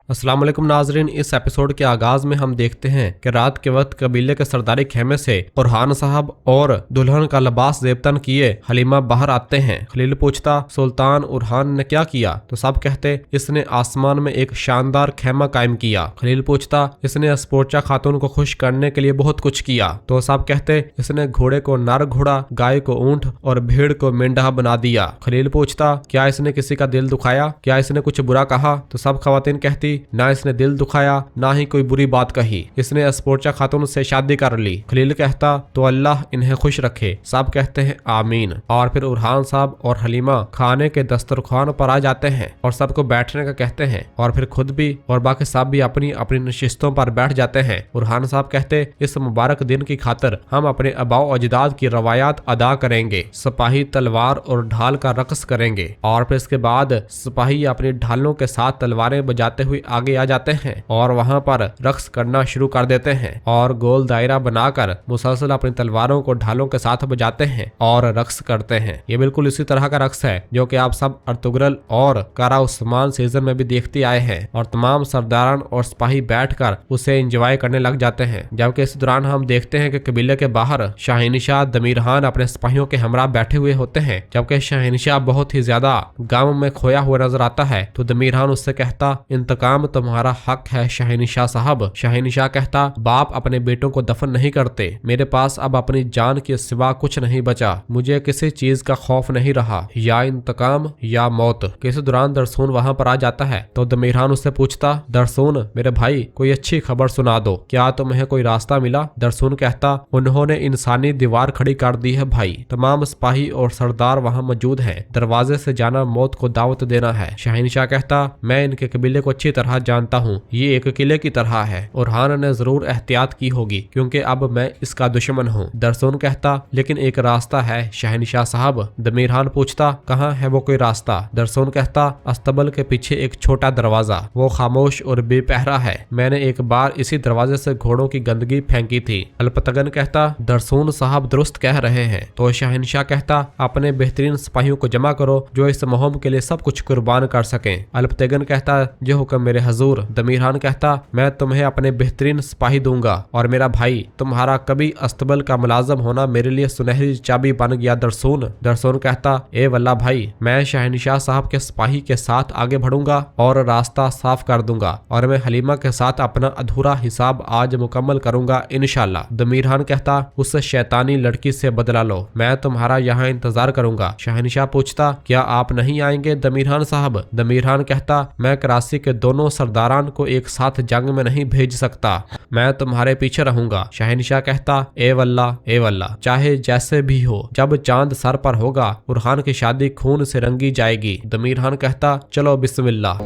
अस्सलाम वालेकुम नाजरीन, इस एपिसोड के आगाज में हम देखते हैं कि रात के वक्त कबीले के सरदारी खेमे से उरहान साहब और दुल्हन का लिबास जेबतन किए हलीमा बाहर आते हैं। खलील पूछता, सुल्तान उरहान ने क्या किया? तो सब कहते, इसने आसमान में एक शानदार खेमा कायम किया। खलील पूछता, इसने अस्पोर्चा खातून को खुश करने के लिए बहुत कुछ किया। तो सब कहते, इसने घोड़े को नर घोड़ा, गाय को ऊंट और भेड़ को मेंढा बना दिया। खलील पूछता, क्या इसने किसी का दिल दुखाया? क्या इसने कुछ बुरा कहा? तो सब खवातीन कहती, ना इसने दिल दुखाया, ना ही कोई बुरी बात कही। इसने अस्पोर्चा खातून से शादी कर ली। खलील कहता, तो अल्लाह इन्हें खुश रखे। सब कहते हैं आमीन। और फिर उरहान साहब और हलीमा खाने के दस्तरखान पर आ जाते हैं और सबको बैठने का कहते हैं और फिर खुद भी और बाकी सब भी अपनी अपनी नशिस्तों पर बैठ जाते हैं। उरहान साहब कहते, इस मुबारक दिन की खातिर हम अपने अबाओ अजदाद की रवायात अदा करेंगे। सिपाही तलवार और ढाल का रक्स करेंगे और फिर इसके बाद सिपाही अपनी ढालों के साथ तलवारें बजाते हुए आगे आ जाते हैं और वहां पर रक्स करना शुरू कर देते हैं और गोल दायरा बनाकर मुसलसल अपनी तलवारों को ढालों के साथ बजाते हैं और रक्स करते हैं। ये बिल्कुल इसी तरह का रक्स है जो कि आप सब अर्तुगरल और कारा उस्मान सीजन में भी देखते आए हैं और तमाम सरदारान और सिपाही बैठकर उसे एंजॉय करने लग जाते हैं। जबकि इस दौरान हम देखते हैं कि कबीले के बाहर शाहिनशाह दमीरहान अपने सिपाहियों के हमरा बैठे हुए होते हैं। जबकि शाहिनशाह बहुत ही ज्यादा गम में खोया हुआ नजर आता है तो दमीरहान उससे कहता, इंतकाम तुम्हारा हक है शाहिनशाह साहब। शाहिनशाह कहता, बाप अपने बेटों को दफन नहीं करते। मेरे पास अब अपनी जान के सिवा कुछ नहीं बचा। मुझे किसी चीज का खौफ नहीं रहा, या इंतकाम या मौत। इस दौरान दरसून वहां पर आ जाता है तो दमीरहान उससे पूछता, दरसून मेरे भाई, कोई अच्छी खबर सुना दो। क्या तुम्हें कोई रास्ता मिला? दरसून कहता, उन्होंने इंसानी दीवार खड़ी कर दी है भाई। तमाम सिपाही और सरदार वहां मौजूद हैं। दरवाजे से जाना मौत को दावत देना है। शाहिनशाह कहता, मैं इनके कबीले को अच्छी तरह जानता हूँ, ये एक किले की तरह है। उरहान ने जरूर एहतियात की होगी क्योंकि अब मैं इसका दुश्मन हूँ। दरसून कहता, लेकिन एक रास्ता है शहनशाह साहब। दमीरहान पूछता, कहाँ है वो कोई रास्ता? दरसून कहता, अस्तबल के पीछे एक छोटा दरवाजा, वो खामोश और बेपहरा है। मैंने एक बार इसी दरवाजे से घोड़ों की गंदगी फेंकी थी। अल्पतगन कहता, दरसून साहब दुरुस्त कह रहे हैं। तो शहनशाह कहता, अपने बेहतरीन सिपाहियों को जमा करो जो इस मुहिम के लिए सब कुछ कुर्बान कर सकें। अल्पतगन कहता, जो हुक्म मेरे हजूर। दमीरहान कहता, मैं तुम्हें अपने बेहतरीन सिपाही दूंगा और मेरा भाई, तुम्हारा कभी अस्तबल का मुलाजम होना मेरे लिए सुनहरी चाबी बन गया। दरसून कहता, ए वल्ला भाई, मैं शहनशाह साहब के सिपाही के साथ आगे बढ़ूंगा और रास्ता साफ कर दूंगा और मैं हलीमा के साथ अपना अधूरा हिसाब आज मुकम्मल करूंगा इंशाल्लाह। दमीरहान कहता, उस शैतानी लड़की से बदला लो, मैं तुम्हारा यहाँ इंतजार करूंगा। शहनशाह पूछता, क्या आप नहीं आएंगे दमीरहान साहब? दमीरहान कहता, मैं कराची के दोनों सरदारान को एक साथ जंग में नहीं भेज सकता, मैं तुम्हारे पीछे रहूंगा। शहनशाह कहता, ए वल्ला, चाहे जैसे भी हो, जब चांद सर पर होगा उरहान की शादी खून से रंगी जाएगी। दमीरहान कहता, चलो बिस्मिल्लाह।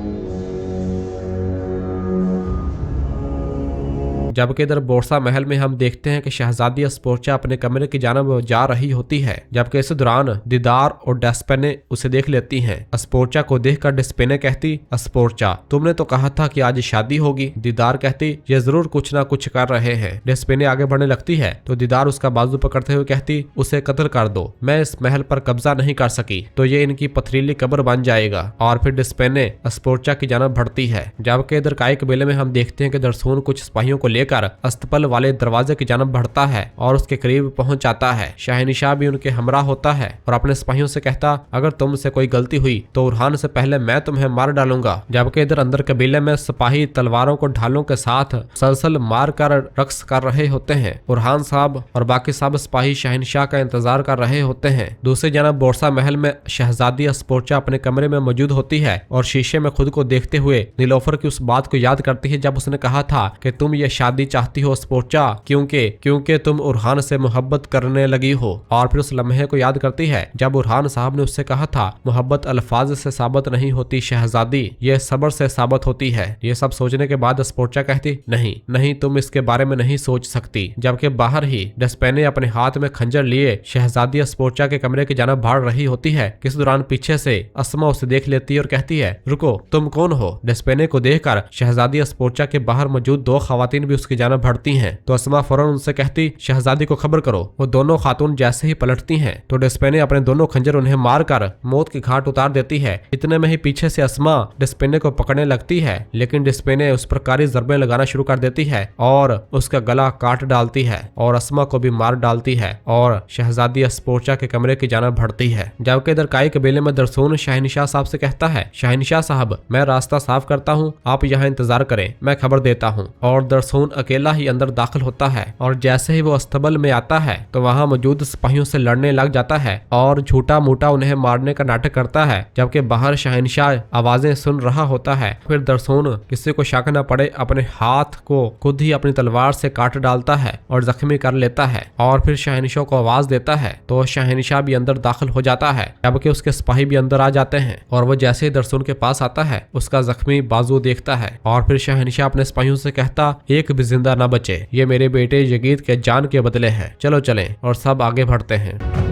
जबकि इधर बोरसा महल में हम देखते हैं कि शहजादी अस्पोर्चा अपने कमरे की जानब जा रही होती है। जबकि इस दौरान दीदार और डेस्पेने उसे देख लेती हैं। अस्पोर्चा को देखकर डेस्पेने कहती, अस्पोर्चा, तुमने तो कहा था कि आज शादी होगी। दीदार कहती, ये जरूर कुछ ना कुछ कर रहे हैं। डेस्पेने आगे बढ़ने लगती है तो दीदार उसका बाजू पकड़ते हुए कहती, उसे कत्ल कर दो, मैं इस महल पर कब्जा नहीं कर सकी तो ये इनकी पथरीली कब्र बन जाएगा। और फिर डेस्पेने अस्पोर्चा की जानब बढ़ती है। जबकि इधर काई कबीले में हम देखते हैं कि दरसून कुछ सिपाहियों को लेकर अस्तबल वाले दरवाजे की जानब बढ़ता है और उसके करीब पहुंच जाता है। शाहिनशाह भी उनके हमरा होता है और अपने सिपाहियों से कहता, अगर तुमसे कोई गलती हुई तो उरहान से पहले मैं तुम्हें मार डालूंगा। जबकि इधर अंदर कबीले में सिपाही तलवारों को ढालों के साथ सलसल मार कर रक्स कर रहे होते हैं। उरहान साहब और बाकी सब सिपाही शहनशाह का इंतजार कर रहे होते हैं। दूसरी जानब बोरसा महल में शहजादी अस्पोर्चा अपने कमरे में मौजूद होती है और शीशे में खुद को देखते हुए नीलोफर की उस बात को याद करती है जब उसने कहा था कि तुम ये शादी चाहती हो अस्पोर्चा क्योंकि तुम उरहान से मोहब्बत करने लगी हो। और फिर उस लम्हे को याद करती है जब उरहान साहब ने उससे कहा था, मोहब्बत अल्फाज से साबित नहीं होती शहजादी, ये सब्र से साबित होती है। ये सब सोचने के बाद अस्पोर्चा कहती, नहीं तुम इसके बारे में नहीं सोच सकती। जबकि बाहर ही डेस्पेने अपने हाथ में खंजर लिए शहजादी अस्पोर्चा के कमरे की जानब भाग रही होती है। इस दौरान पीछे से अस्मा उसे देख लेती है और कहती है, रुको, तुम कौन हो? डेस्पेने को देखकर शहजादी अस्पोर्चा के बाहर मौजूद दो खवातीन भी उसकी जानब बढ़ती हैं तो अस्मा फौरन उनसे कहती शहजादी को खबर करो। वो दोनों खातून जैसे ही पलटती हैं तो डिस्पेने अपने दोनों खंजर उन्हें मारकर मौत की घाट उतार देती है। इतने में ही पीछे से अस्मा डिस्पेने को पकड़ने लगती है, लेकिन डिस्पेने उस पर कारी ज़रबें लगाना शुरू कर देती है और उसका गला काट डालती है और अस्मा को भी मार डालती है और शहजादी अस्पोर्चा के कमरे की जानब बढ़ती है। जबकि इधर काई कबीले में दरसून शहनशाह साहब से कहता है शहनशाह साहब मैं रास्ता साफ करता हूँ, आप यहाँ इंतजार करें, मैं खबर देता हूँ। और दरसून अकेला ही अंदर दाखिल होता है और जैसे ही वो अस्तबल में आता है तो वहाँ मौजूद सिपाहियों से लड़ने लग जाता है और झूठा मूठा उन्हें मारने का नाटक करता है, जबकि बाहर शहनशाह आवाजें सुन रहा होता है। फिर दरसून किसी को शक न पड़े अपने हाथ को खुद ही अपनी तलवार से काट डालता है और जख्मी कर लेता है और फिर शहनशाह को आवाज देता है तो शहनशाह भी अंदर दाखिल हो जाता है, जबकि उसके सिपाही भी अंदर आ जाते हैं और वो जैसे ही दरसून के पास आता है उसका जख्मी बाजू देखता है और फिर शहनशाह अपने सिपाहियों से कहता एक भी जिंदा न बचे, ये मेरे बेटे यजीद के जान के बदले है, चलो चलें। और सब आगे बढ़ते हैं।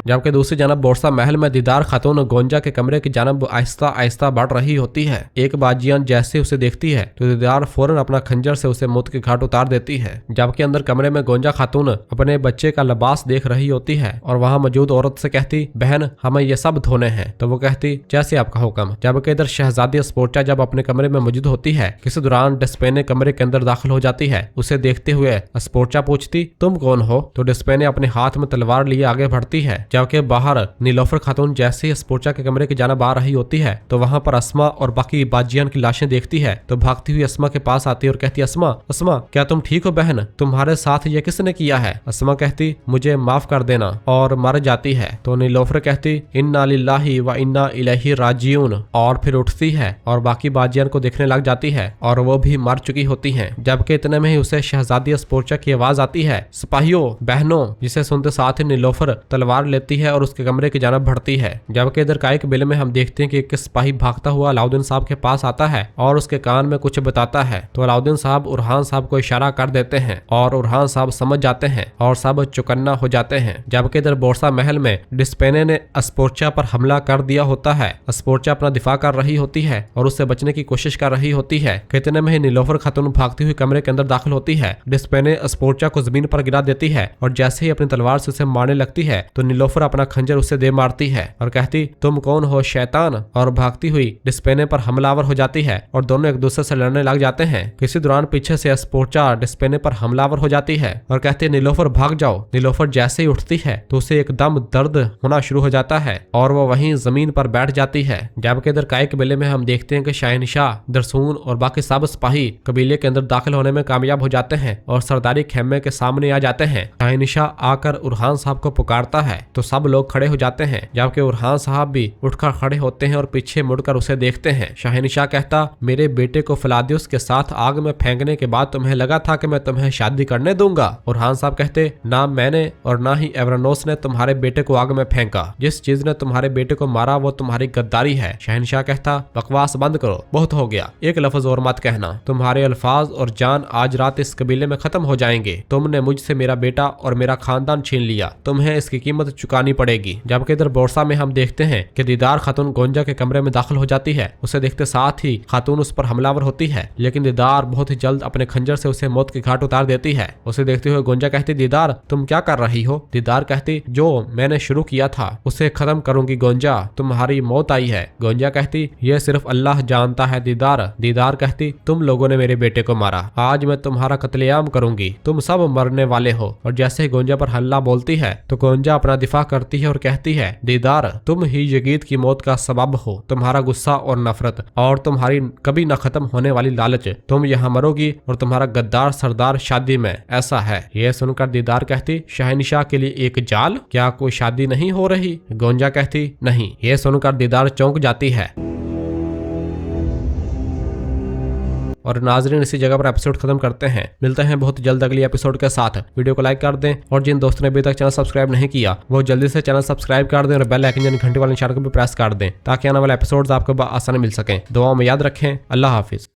जबकि दूसरी जानब बोरसा महल में दीदार खातून गोंजा के कमरे की जानब आहिस्ता आहिस्ता बढ़ रही होती है। एक बाजियान जैसे उसे देखती है तो दीदार फौरन अपना खंजर से उसे मौत के घाट उतार देती है। जबकि अंदर कमरे में गोंजा खातून अपने बच्चे का लिबास देख रही होती है और वहाँ मौजूद औरत से कहती बहन हमें ये सब धोने हैं, तो वो कहती जैसे आपका हुक्म। जबकि इधर शहजादी अस्पोर्चा जब अपने कमरे में मौजूद होती है किसी दौरान डिस्पेने कमरे के अंदर दाखिल हो जाती है। उसे देखते हुए अस्पोर्चा पूछती तुम कौन हो, तो डिस्पेने अपने हाथ में तलवार लिए आगे बढ़ती है। जबकि बाहर नीलोफर खातून जैसे ही अस्पोर्चा के कमरे की जानब आ रही होती है तो वहां पर अस्मा और बाकी बाजियान की लाशें देखती है तो भागती हुई अस्मा के पास आती है और कहती अस्मा अस्मा क्या तुम ठीक हो बहन, तुम्हारे साथ ये किसने किया है। अस्मा कहती मुझे माफ कर देना और मर जाती है। तो नीलोफर कहती इन्ना लिल्लाहि व इन्ना इलैहि राजिऊन और फिर उठती है और बाकी बाजियान को देखने लग जाती है और वो भी मर चुकी होती है। जबकि इतने में ही उसे शहजादी अस्पोर्चा की आवाज आती है सिपाहियों बहनों, जिसे सुनते साथ ही नीलोफर तलवार लेती है और उसके कमरे की जानब बढ़ती है। जबकि इधर काई कबीले में हम देखते हैं कि एक सिपाही भागता हुआ अलाउद्दीन साहब के पास आता है और उसके कान में कुछ बताता है तो अलाउद्दीन साहब उरहान साहब को इशारा कर देते हैं और उरहान साहब समझ जाते हैं और सब चौकन्ना हो जाते हैं। जबकि इधर बोरसा महल में डिस्पेने ने अस्पोर्चा पर हमला कर दिया होता है। अस्पोर्चा अपना दिफा कर रही होती है और उससे बचने की कोशिश कर रही होती है। कितने में ही नीलोफर खातून भागती हुई कमरे के अंदर दाखिल होती है। डिस्पेने अस्पोर्चा को जमीन पर गिरा देती है और जैसे ही अपनी तलवार से उसे मारने लगती है तो नीलोफर अपना खंजर उसे दे मारती है और कहती तुम कौन हो शैतान, और भागती हुई डिस्पेने पर हमलावर हो जाती है और दोनों एक दूसरे से लड़ने लग जाते हैं। किसी दौरान पीछे से अस्पोर्चा डिस्पेने पर हमलावर हो जाती है और कहती है नीलोफर भाग जाओ। नीलोफर जैसे ही उठती है तो उसे एकदम दर्द होना शुरू हो जाता है और वो वहीं जमीन पर बैठ जाती है। जबकि इधर काई कबीले में हम देखते हैं कि शहनशाह दरसून और बाकी सब सिपाही कबीले के अंदर दाखिल होने में कामयाब हो जाते हैं और सरदारी खेमे के सामने आ जाते हैं। शहनशाह आकर उरहान साहब को पुकारता है तो सब लोग खड़े हो जाते हैं, जबकि उरहान साहब भी उठकर खड़े होते हैं और पीछे मुड़कर उसे देखते हैं। शहनशाह कहता मेरे बेटे को फिलादियुस के साथ आग में फेंकने के बाद तुम्हें लगा था कि मैं तुम्हें शादी करने दूंगा। उरहान साहब कहते ना मैंने और ना ही एवरानोस ने तुम्हारे बेटे को आग में फेंका, जिस चीज ने तुम्हारे बेटे को मारा वो तुम्हारी गद्दारी है। शहनशाह कहता बकवास बंद करो, बहुत हो गया, एक लफ्ज और मत कहना, तुम्हारे अल्फाज और जान आज रात इस कबीले में खत्म हो जाएंगे। तुमने मुझसे मेरा बेटा और मेरा खानदान छीन लिया, तुम्हें इसकी कीमत चुकानी पड़ेगी। जबकि इधर बोरसा में हम देखते हैं कि दीदार खातून गोंजा के कमरे में दाखिल हो जाती है। उसे देखते साथ ही खातून उस पर हमलावर होती है, लेकिन दीदार बहुत ही जल्द अपने खंजर से उसे मौत के घाट उतार देती है। उसे देखते हुए गोंजा कहती दीदार तुम क्या कर रही हो। दीदार कहती जो मैंने शुरू किया था उसे खत्म करूंगी गोंजा, तुम्हारी मौत आई है। गोंजा कहती यह सिर्फ अल्लाह जानता है दीदार। दीदार कहती तुम लोगों ने मेरे बेटे को मारा, आज मैं तुम्हारा कत्लेआम करूंगी, तुम सब मरने वाले हो। और जैसे ही गोंजा पर हल्ला बोलती है तो गोंजा अपना दिफा करती है और कहती है दीदार तुम ही यजीद की मौत का सबब हो, तुम्हारा गुस्सा और नफरत और तुम्हारी कभी न खत्म होने वाली लालच, तुम यहाँ मरोगी और तुम्हारा गद्दार सरदार शादी में ऐसा है। यह सुनकर दीदार कहती शहनशाह के लिए एक जाल, क्या कोई शादी नहीं हो रही। गोंजा कहती नहीं। यह सुनकर दीदार चौंक जाती है। और नाजरीन इसी जगह पर एपिसोड खत्म करते हैं। मिलते हैं बहुत जल्द अगली एपिसोड के साथ। वीडियो को लाइक कर दें और जिन दोस्तों ने अभी तक चैनल सब्सक्राइब नहीं किया वो जल्दी से चैनल सब्सक्राइब कर दें और बेल आइकन यानी घंटी वाले निशान को भी प्रेस कर दें ताकि आने वाले एपिसोड्स आपको आसानी मिल सकें। दुआओं में याद रखें। अल्लाह हाफिज।